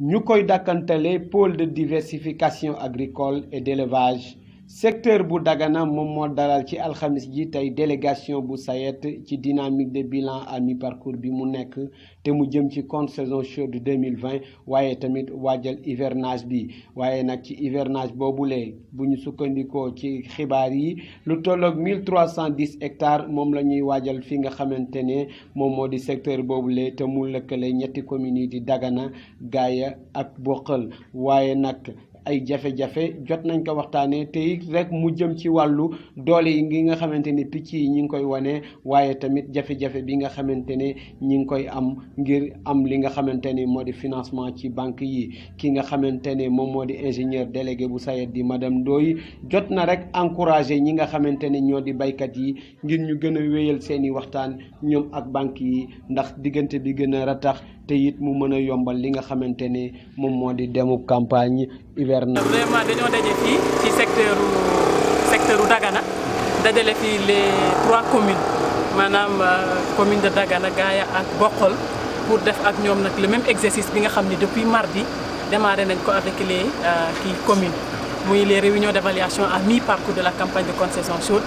ñu koy dàkkantale pôle de diversification agricole et d'élevage secteur bu Dagana moom moo dalal ci alxamis ji tey délégation bu SAED ci dynamique de bilan à mi-parcours bi mu nekk te mu jëm ci contre-saison chaude 2020 waaye tamit waajal hivernage bi waaye nag ci hivernage boobule bu ñu sukkandikoo ci xibaar yi lu tolloog 1310 hectares moom la ñuy waajal fi nga xamante ne moom moo di secteur boobule te mu lëkkale ñetti communes yi di Dagana Gaaya ak Bokhol waaye nag ay jafe-jafe jot nañ ko waxtaanee te it rek mu jëm ci wàllu doole yi ngi nga xamante ne picc yi ñi ngi koy wane waaye tamit jafe-jafe bi nga xamante ne ñi ngi koy am ngir am li nga xamante ne moo di financement ci banque yi ki nga xamante ne moom moo di ingénieur délégué bu SAED di madame Ndoye jot na rek encouragé ñi nga xamante ne ñoo di baykat yi ngir ñu gën a wéyal seeni waxtaan ñoom ak banque yi ndax diggante bi gën a ratax te it mu mën a yombal li nga xamante ne moom moo di demu campagne hivernale. Vraiment dañoo daje fii ci secteur Dagana dajale fii les 3 communes maanaam commune de Dagana Gaaya ak Bokhol pour def ak ñoom nag le même exercice bi nga xam ni depuis mardi démarré nañ ko avec les communes muy les réunions d'évaluation à mi-parcours de la campagne de contre-saison chaude.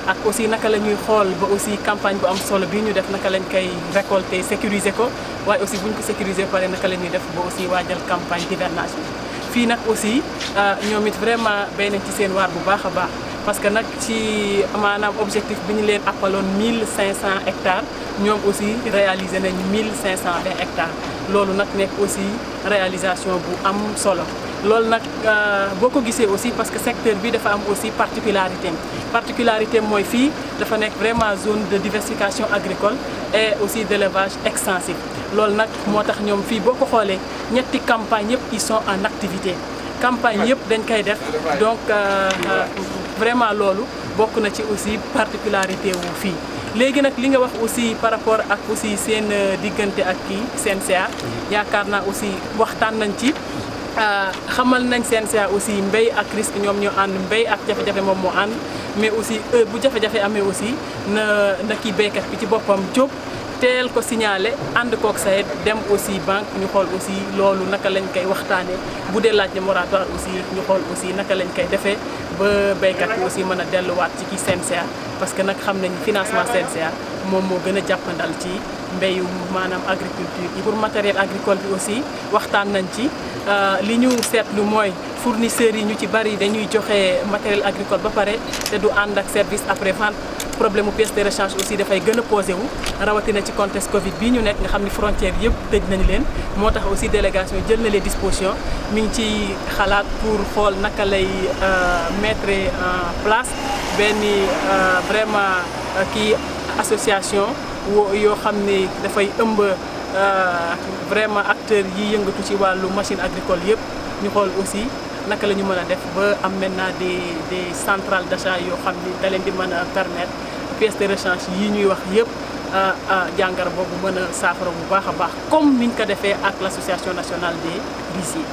ak aussi naka la ñuy xool ba aussi campagne bu am solo bi ñu def naka lañ koy récolter sécuriser ko waaye aussi bu ñu ko sécuriser pare naka la ñuy def ba aussi waajal campagne d'hivernage bi fii nag aussi ñoom it vraiment béy nañ ci seen waar bu baax a baax parce que nag ci maanaam objectif bi ñu leen appaloon 1500 hectares ñoom aussi réaliser nañ 1520 hectares loolu nag nekk aussi réalisation bu am solo. loolu nag boo ko gisee aussi parce que secteur bi dafa am aussi particularité mooy fii dafa nekk vraiment zone de diversification agricole et aussi d'élevage extensif loolu nag moo tax ñoom fii boo ko xoolee ñetti campagne yëpp ils sont en activité campagne yëpp dañ koy def donc vraiment loolu bokk na ci aussi particularité wu fii léegi nag li nga wax aussi par rapport ak aussi seen diggante ak kii CNCA yaakaar naa aussi waxtaan nañ ci xamal nañ CNCA aussi mbéy ak risque ñoom ñoo ànd mbéy ak jafe-jafe moom moo ànd mais aussi bu jafe-jafe amee aussi na kii béykat bi ci boppam jóg teel ko signalé ànd kook SAED dem aussi banque ñu xool aussi loolu naka lañ koy waxtaanee bu dee laaj ne moratoire aussi ñu xool aussi naka lañ koy defee ba béykat bi aussi mën a delluwaat ci kii CNCA parce que nag xam nañ financement CNCA moom moo gën a jàppandal ci mbéyu maanaam agriculture yi pour matériel agricole bi aussi waxtaan nañ ci li ñu seetlu mooy fournisseurs yi ñu ci bari dañuy joxe matériel agricole ba pare te du ànd ak service après vente problème mu pièce de rechange aussi dafay gën a posé wu rawatina ci contexte Covid bii ñu nekk nga xam ni frontières yëpp tëj nañu leen moo tax aussi délégation jël na les dispositions mi ngi ci xalaat pour xool naka lay mettre en place benn vraiment kii association yoo xam ne dafay ëmb vraiment acteurs yi yëngatu ci wàllu machine agricole yëpp ñu xool aussi naka la ñu mën a def ba am maintenant des centrales d'achat yoo xam ni da leen di mën a permettre pièces de rechange yi ñuy wax yëpp jàngara boobu mën a saafara bu baax a baax comme niñ ko defee ak l'association nationale des riziers.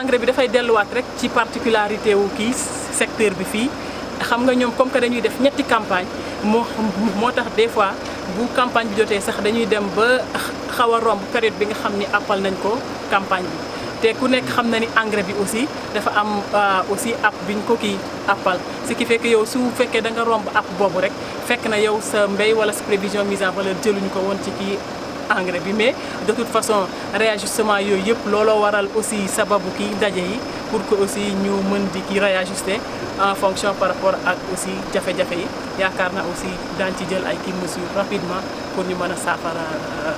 engrais bi dafay delluwaat rek ci particularité wu kii secteur bi fii xam nga ñoom comme que dañuy def ñetti campagne moo tax des fois bu campagne bi jotee sax dañuy dem ba xaw a romb période bi nga xam ni appal nañ ko campagne bi te ku nekk xam na ni engrais bi aussi dafa am aussi app biñ ko kii appal ce qui fait que yow su fekkee da nga romb app boobu rek fekk na yow sa mbéy wala sa prévision mise en valeur jëluñu ko woon ci kii engrais bi mais de toute façon réajustement yooyu yëpp looloo waral aussi sababu kii ndaje yi pour que aussi ñu mën di kii réajuster en fonction par rapport ak aussi jafe-jafe yi yaakaar naa aussi daañ ci jël ay kii mesures rapidement pour ñu mën a saafara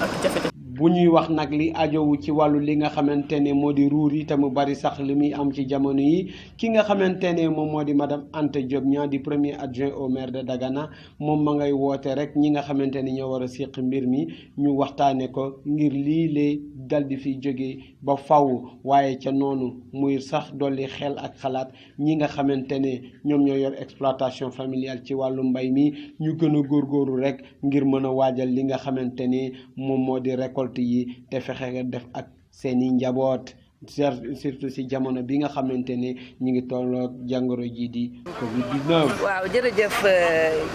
ak jafe-jafe. bu ñuy wax nag li ajowu ci wàllu li nga xamante ne moo di ruur yi te mu bari sax li muy am ci jamono yi ki nga xamante ne moom moo di madame Anta Diop Niang di premier adjoint au maire de Dagana moom ma ngay woote rek ñi nga xamante ne ñoo war a séq mbir mi ñu waxtaane ko ngir lii lee dal di fi jóge ba faw waaye ca noonu muy sax dolli xel ak xalaat ñi nga xamante ne ñoom ñoo yor exploitation familiale ci wàllu mbay mi ñu gën a góorgóorlu rek ngir mën a waajal li nga xamante ne moom moo di récolte yi te fexe nga def ak seeni njaboot surtout si jamono bi nga xamante ne ñu ngi tolloog jàngoro ji di Covid-19. waaw jërëjëf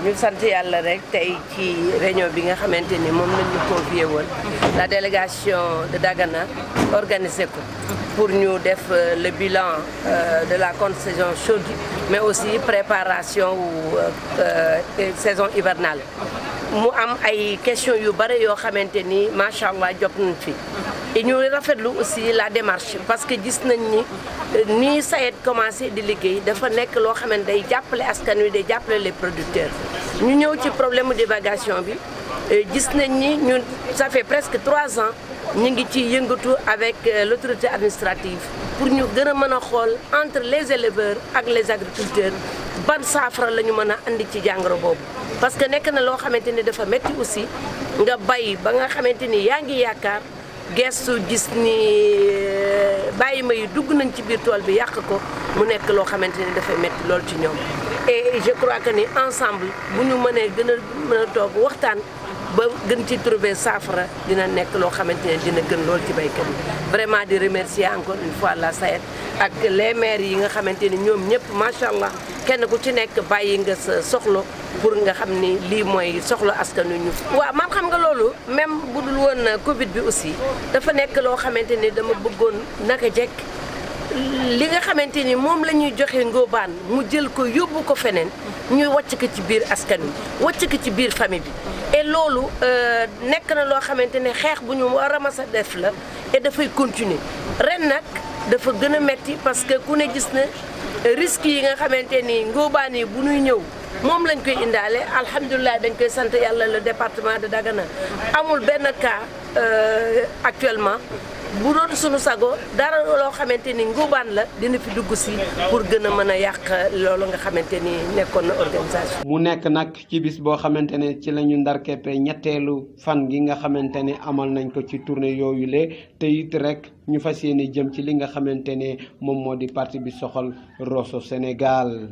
ñu sant yàlla rek tey ci réunion bi nga xamante ni moom la ñu convié woon la délégation de Dagana organisé ko pour ñu def le bilan de la contre-saison chaude mais aussi préparation saison hivernale. mu am ay questions yu bare yoo xamante ni macha allah jot nañ fi et ñu rafetlu aussi la démarche parce que gis nañ ni SAED commencé di liggéey dafa nekk loo xamante day jàppale askan wi day jàppale les producteurs. ñu ñëw ci problème d'évacuation bi gis nañ ni ñun ça fait presque 3 ans ñu ngi ci yëngatu avec l'autorité administrative pour ñu gën a mën a xool entre les éleveurs ak les agriculteurs ban saafara la ñu mën a andi ci jàngoro boobu. parce que nekk na loo xamante ni dafa métti aussi nga bay ba nga xamante ni yaa ngi yaakaar gestu gis ni bàyyi ma yi dugg nañ ci biir tool bi yàq ko mu nekk loo xamante ni dafay métti lool ci ñoom. et je crois que ni ensemble bu ñu mënee gën a mën a toog waxtaan ba gën ci trouver saafara dina nekk loo xamante ne dina gën lool ci baykat yi. vraiment di remercier encore une fois la SAED ak les maires yi nga xamante ni ñoom ñëpp macha allah kenn ku ci nekk bàyyi nga sa soxla pour nga xam ni lii mooy soxla askan wi ñu. waaw man xam nga loolu même bu dul woon Covid bi aussi dafa nekk loo xamante ni dama bëggoon naka jekk li nga xamante ni moom la ñuy joxe ngóobaan mu jël ko yóbbu ko feneen ñuy wàcc ko ci biir askan wi wàcc ko ci biir famille bi. et loolu nekk na loo xamante ne xeex bu ñu war a mas a def la et dafay continuer ren nag dafa gën a metti parce que ku ne gis na risques yi nga xamante ni ngóobaan yi bu ñuy ñëw moom lañ koy indaale alhamdulilah dañ koy sant yàlla le département de Dagana amul benn cas actuellement bu doon sunu sago dara loo xamante ni ngóobaan la dina fi dugg si pour gën a mën a yàq loolu nga xamante ni nekkoon na organisation. mu nekk nag ci bis boo xamante ne ci la ñu ndarkeppe ñetteelu fan gi nga xamante ne amal nañ ko ci tournée yooyu le te it rek ñu fas yéene jëm ci li nga xamante ne moom moo di parti bi soxal Rosso Sénégal.